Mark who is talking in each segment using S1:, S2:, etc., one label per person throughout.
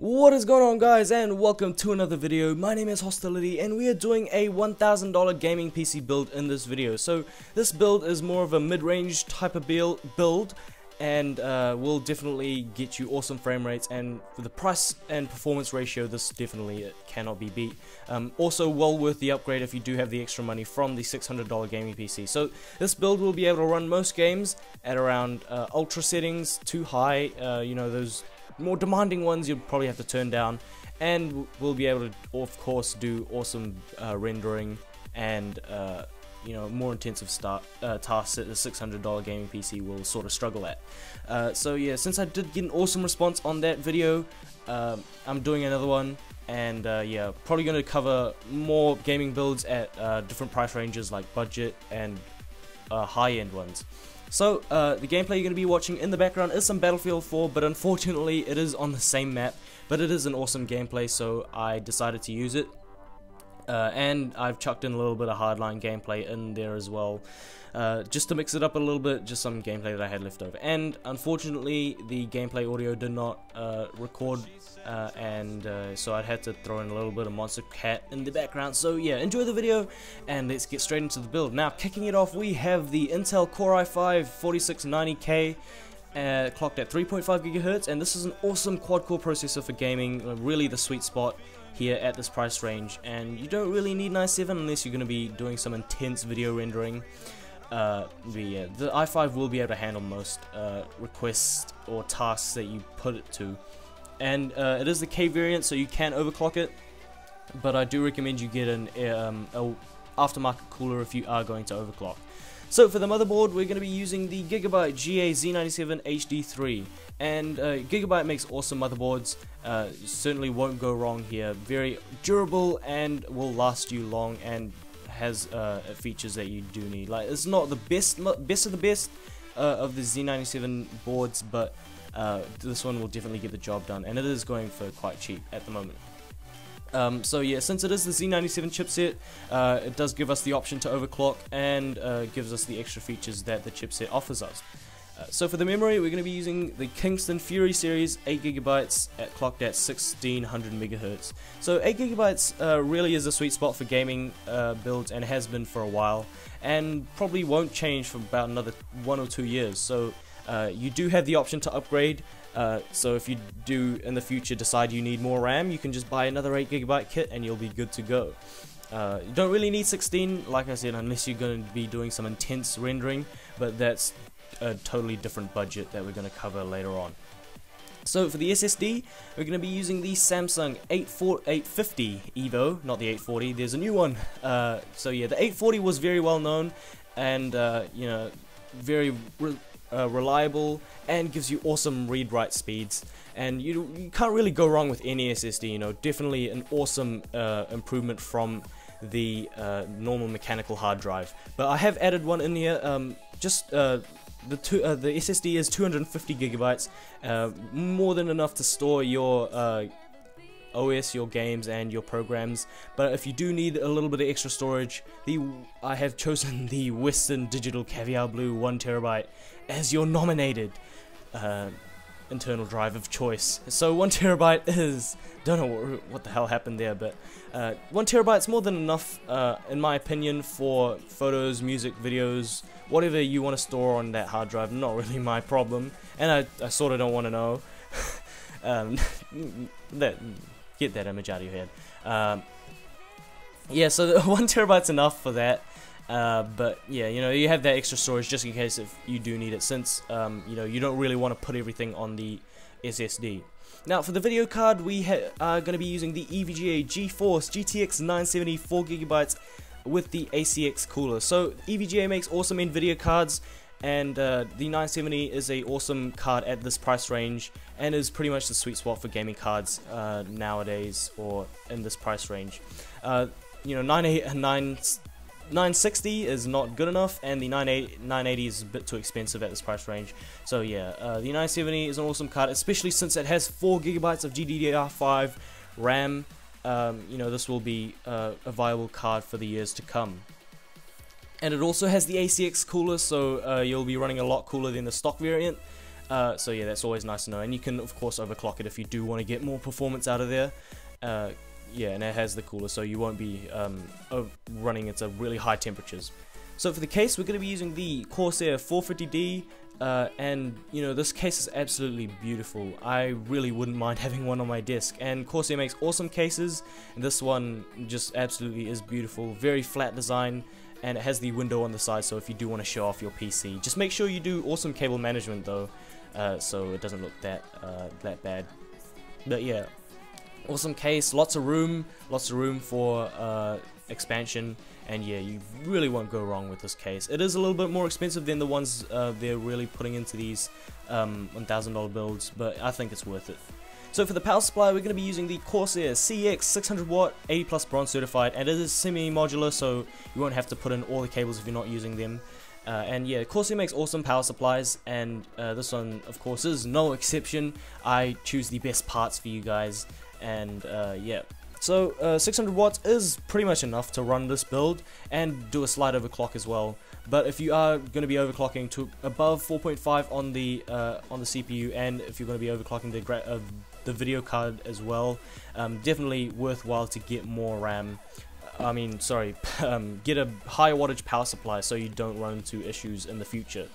S1: What is going on, guys, and welcome to another video. My name is Hostility and we are doing a $1,000 gaming PC build in this video. So this build is more of a mid-range type of build and will definitely get you awesome frame rates, and for the price and performance ratio this definitely cannot be beat. Also well worth the upgrade if you do have the extra money from the $600 gaming PC. So this build will be able to run most games at around ultra settings, too high, you know, those more demanding ones you'll probably have to turn down, and we'll be able to of course do awesome rendering and you know, more intensive tasks that the $600 gaming PC will sort of struggle at. So yeah, since I did get an awesome response on that video, I'm doing another one, and yeah, probably going to cover more gaming builds at different price ranges like budget and high-end ones. So, the gameplay you're going to be watching in the background is some Battlefield 4, but unfortunately it is on the same map, but it is an awesome gameplay, so I decided to use it. And I've chucked in a little bit of Hardline gameplay in there as well, just to mix it up a little bit, just some gameplay that I had left over. And unfortunately the gameplay audio did not record, so I'd had to throw in a little bit of Monster Cat in the background. So yeah, enjoy the video and let's get straight into the build. Now, kicking it off, we have the Intel Core i5 4690K, clocked at 3.5 GHz, and this is an awesome quad-core processor for gaming, really the sweet spot here at this price range. And you don't really need an i7 unless you're going to be doing some intense video rendering. But yeah, the i5 will be able to handle most requests or tasks that you put it to. And it is the K variant, so you can overclock it, but I do recommend you get an aftermarket cooler if you are going to overclock. So for the motherboard, we're going to be using the Gigabyte GA-Z97 HD3, and Gigabyte makes awesome motherboards. Certainly won't go wrong here. Very durable and will last you long, and has features that you do need. Like, it's not the best of the best of the Z97 boards, but this one will definitely get the job done, and it is going for quite cheap at the moment. So yeah, since it is the Z97 chipset, it does give us the option to overclock, and gives us the extra features that the chipset offers us. So for the memory, we're going to be using the Kingston Fury series, 8GB clocked at 1600 MHz. So 8GB really is a sweet spot for gaming builds, and has been for a while, and probably won't change for about another 1 or 2 years. So you do have the option to upgrade. So if you do in the future decide you need more RAM, you can just buy another 8GB kit and you'll be good to go. You don't really need 16, like I said, unless you're going to be doing some intense rendering, but that's a totally different budget that we're going to cover later on. So for the SSD, we're going to be using the Samsung 850 EVO, not the 840, there's a new one. So yeah, the 840 was very well known, and you know, very reliable, and gives you awesome read-write speeds, and you can't really go wrong with any SSD. You know, definitely an awesome improvement from the normal mechanical hard drive. But I have added one in here. The SSD is 250 gigabytes, more than enough to store your OS, your games, and your programs. But if you do need a little bit of extra storage, I have chosen the Western Digital Caviar Blue 1TB as your nominated internal drive of choice. So 1TB is, don't know what the hell happened there, but 1TB is more than enough in my opinion for photos, music, videos, whatever you want to store on that hard drive. Not really my problem, and I sort of don't want to know. Get that image out of your head. Yeah, so 1TB's enough for that. But yeah, you know, you have that extra storage just in case if you do need it, since you know, you don't really want to put everything on the SSD. Now for the video card, we are going to be using the EVGA GeForce GTX 970 4GB with the NCIX cooler. So EVGA makes awesome NVIDIA cards, and the 970 is a awesome card at this price range, and is pretty much the sweet spot for gaming cards nowadays, or in this price range. You know, 960 is not good enough, and the 980 is a bit too expensive at this price range. So yeah, the 970 is an awesome card, especially since it has 4GB of GDDR5 RAM. You know, this will be a viable card for the years to come. And it also has the NCIX cooler, so you'll be running a lot cooler than the stock variant. So yeah, that's always nice to know, and you can of course overclock it if you do want to get more performance out of there. Yeah, and it has the cooler, so you won't be running into really high temperatures. So for the case, we're going to be using the Corsair 450D, and you know, this case is absolutely beautiful. I really wouldn't mind having one on my desk, and Corsair makes awesome cases, and this one just absolutely is beautiful. Very flat design, and it has the window on the side, so if you do want to show off your PC, just make sure you do awesome cable management though, so it doesn't look that bad. But yeah, awesome case, lots of room for expansion, and yeah, you really won't go wrong with this case. It is a little bit more expensive than the ones they're really putting into these $1,000 builds, but I think it's worth it. So for the power supply, we're going to be using the Corsair CX 600 watt 80 plus bronze certified, and it is semi-modular, so you won't have to put in all the cables if you're not using them. And yeah, Corsair makes awesome power supplies, and this one of course is no exception. I choose the best parts for you guys, and yeah. So 600 watts is pretty much enough to run this build and do a slight overclock as well. But if you are going to be overclocking to above 4.5 on the CPU, and if you're going to be overclocking the video card as well, definitely worthwhile to get more RAM. Get a higher wattage power supply so you don't run into issues in the future.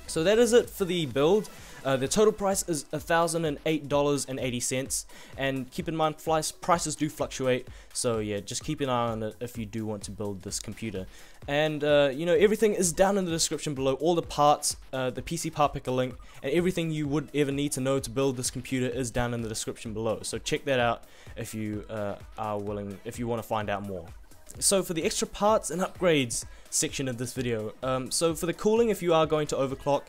S1: So that is it for the build. The total price is $1,008.80, and keep in mind prices do fluctuate, so yeah, just keep an eye on it if you do want to build this computer. And you know, everything is down in the description below, all the parts, the PC part picker link, and everything you would ever need to know to build this computer is down in the description below, so check that out if you if you want to find out more. So for the extra parts and upgrades section of this video, so for the cooling, if you are going to overclock,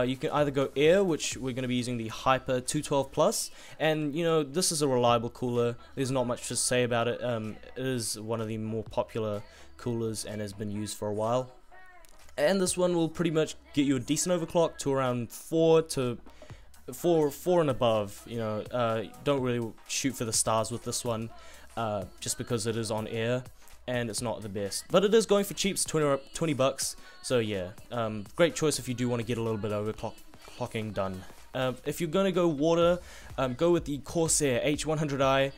S1: you can either go air, which we're going to be using the Hyper 212 Plus, and you know, this is a reliable cooler. There's not much to say about it. It is one of the more popular coolers and has been used for a while. And this one will pretty much get you a decent overclock to around 4 and above. You know, don't really shoot for the stars with this one, just because it is on air and it's not the best, but it is going for cheaps, 20 bucks. So yeah, great choice if you do want to get a little bit of overclocking done. If you're going to go water, go with the Corsair H100i,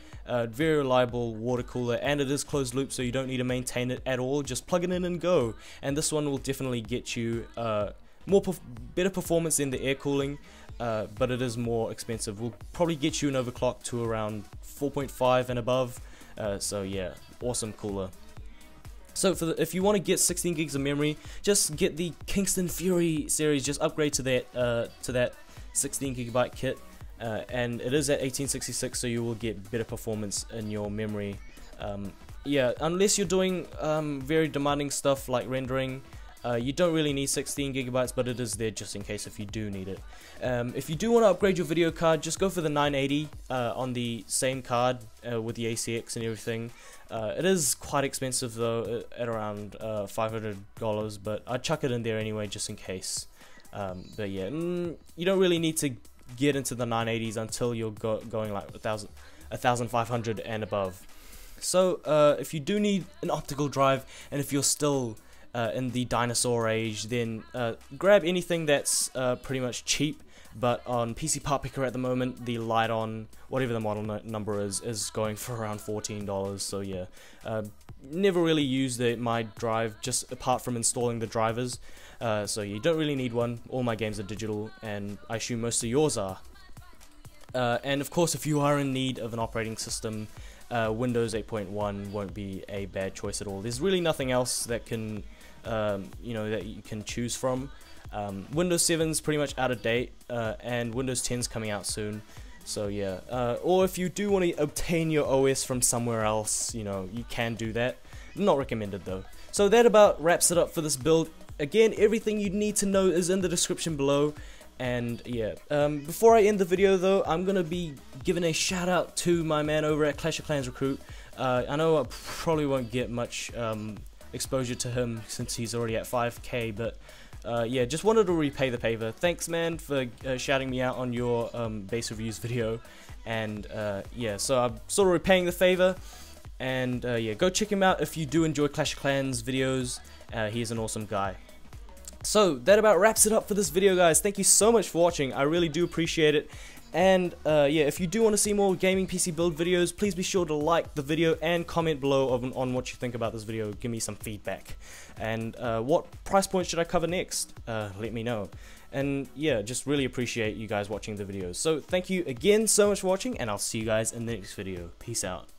S1: very reliable water cooler, and it is closed loop, so you don't need to maintain it at all. Just plug it in and go, and this one will definitely get you better performance than the air cooling, but it is more expensive. Will probably get you an overclock to around 4.5 and above. So yeah, awesome cooler. So if you want to get 16 gigs of memory, just get the Kingston Fury series. Just upgrade to that 16 gigabyte kit, and it is at 1866, so you will get better performance in your memory. Yeah, unless you're doing very demanding stuff like rendering, you don't really need 16 gigabytes, but it is there just in case if you do need it. If you do want to upgrade your video card, just go for the 980 on the same card with the NCIX and everything. It is quite expensive though, at around $500, but I'd chuck it in there anyway just in case. But yeah, you don't really need to get into the 980s until you're going like 1,500 and above. So if you do need an optical drive, and if you're still in the dinosaur age, then grab anything that's pretty much cheap. But on PC Part Picker at the moment, the Lite-On, whatever the model number is going for around $14. So yeah, never really used my drive, just apart from installing the drivers. So you don't really need one. All my games are digital, and I assume most of yours are. And of course, if you are in need of an operating system, Windows 8.1 won't be a bad choice at all. There's really nothing else that can you know, that you can choose from. Windows 7's pretty much out of date, and Windows 10's coming out soon. So yeah, or if you do want to obtain your OS from somewhere else, you know, you can do that. Not recommended though. So that about wraps it up for this build. Again, everything you need to know is in the description below. And yeah, before I end the video though, I'm gonna be giving a shout out to my man over at Clash of Clans Recruit. I know I probably won't get much exposure to him since he's already at 5k, but yeah, just wanted to repay the favor. Thanks man for shouting me out on your base reviews video, and yeah, so I'm sort of repaying the favor. And yeah, go check him out if you do enjoy Clash of Clans videos. He's an awesome guy. So that about wraps it up for this video, guys. Thank you so much for watching. I really do appreciate it. And yeah, if you do want to see more gaming PC build videos, please be sure to like the video and comment below on what you think about this video. Give me some feedback. And what price point should I cover next? Let me know. And yeah, just really appreciate you guys watching the videos. So thank you again so much for watching, and I'll see you guys in the next video. Peace out.